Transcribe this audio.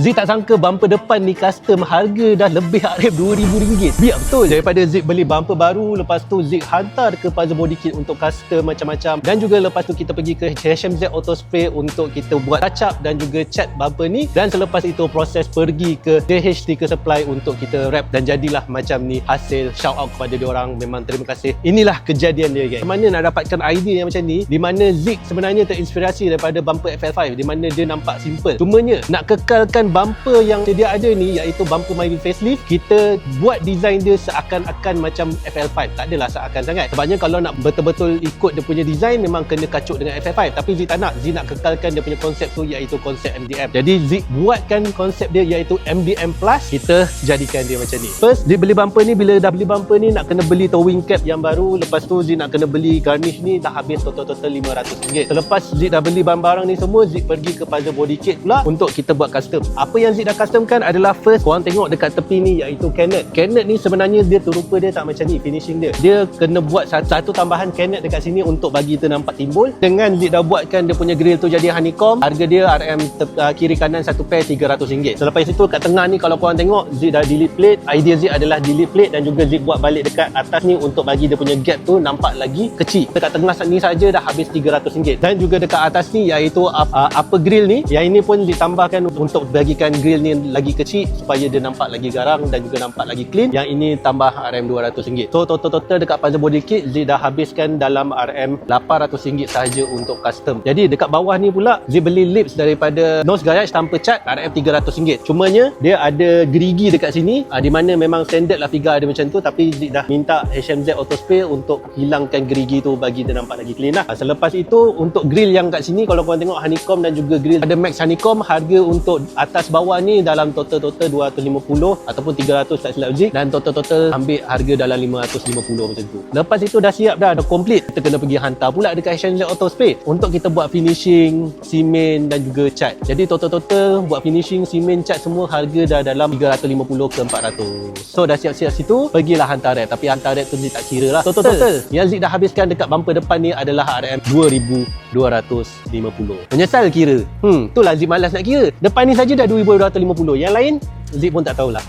Zik tak sangka bumper depan ni custom harga dah lebih RM2,000. Biar betul. Daripada Zik beli bumper baru, lepas tu Zik hantar ke Puzzle Body Kit untuk custom macam-macam. Dan juga lepas tu kita pergi ke HMZ Auto Spray untuk kita buat touch up dan juga cat bumper ni. Dan selepas itu proses pergi ke DH Sticker Supply untuk kita wrap dan jadilah macam ni hasil. Shout out kepada diorang, memang terima kasih. Inilah kejadian dia guys. Mana nak dapatkan idea yang macam ni, di mana Zik sebenarnya terinspirasi daripada bumper FL5, di mana dia nampak simple. Cumanya nak kekalkan bumper yang sedia ada ni, iaitu bumper Myvi facelift, kita buat design dia seakan-akan macam FL5. Tak adalah seakan sangat. Sebabnya kalau nak betul-betul ikut dia punya design, memang kena kacuk dengan FL5. Tapi Zik tak nak. Zik nak kekalkan dia punya konsep tu, iaitu konsep MDM. Jadi Zik buatkan konsep dia iaitu MDM Plus. Kita jadikan dia macam ni. First, Zik beli bumper ni. Bila dah beli bumper ni, nak kena beli towing cap yang baru. Lepas tu Zik nak kena beli garnish ni. Dah habis total RM500. Selepas Zik dah beli barang-barang ni semua, Zik pergi ke Puzzle Body Kit pula untuk kita buat custom. Apa yang Zik dah customkan adalah, first, korang tengok dekat tepi ni, iaitu cannet. Cannet ni sebenarnya dia rupa dia tak macam ni finishing dia. Dia kena buat satu tambahan cannet dekat sini untuk bagi kita nampak timbul. Dengan Zik dah buatkan dia punya grill tu jadi honeycomb. Harga dia RM kiri kanan satu pair RM300. Selepas itu kat tengah ni kalau korang tengok, Zik dah delete plate. Idea Zik adalah delete plate dan juga Zik buat balik dekat atas ni untuk bagi dia punya gap tu nampak lagi kecil. Dekat tengah ni saja dah habis RM300. Dan juga dekat atas ni, iaitu upper grill ni, yang ini pun ditambahkan untuk bagikan grill ni lagi kecil supaya dia nampak lagi garang dan juga nampak lagi clean. Yang ini tambah RM200. So total dekat Puzzle Body Kit Zik dah habiskan dalam RM800 sahaja untuk custom. Jadi dekat bawah ni pula Zik beli lips daripada Nose Garage tanpa cat, RM300. Cumanya dia ada gerigi dekat sini, di mana memang standard lah figure dia macam tu, tapi Zik dah minta HMZ Auto Spray untuk hilangkan gerigi tu bagi dia nampak lagi clean lah. Selepas itu untuk grill yang kat sini, kalau korang tengok honeycomb dan juga grill ada max honeycomb, harga untuk atas bawah ni dalam total 250 ataupun 300 tak silap Zik, dan total ambil harga dalam 550 macam tu. Lepas itu dah siap dah complete. Kita kena pergi hantar pula dekat HMZ Auto Spray untuk kita buat finishing, simen dan juga cat. Jadi total buat finishing, simen, cat semua harga dah dalam 350 ke 400. So dah siap-siap situ, pergilah hantar rep. Tapi hantar rep tu Zik tak kira lah. Total yang Zik dah habiskan dekat bumper depan ni adalah RM2,250. Menyesal kira. Itulah Zik malas nak kira. Depan ni saja dah 2,250. Yang lain Zik pun tak tahulah.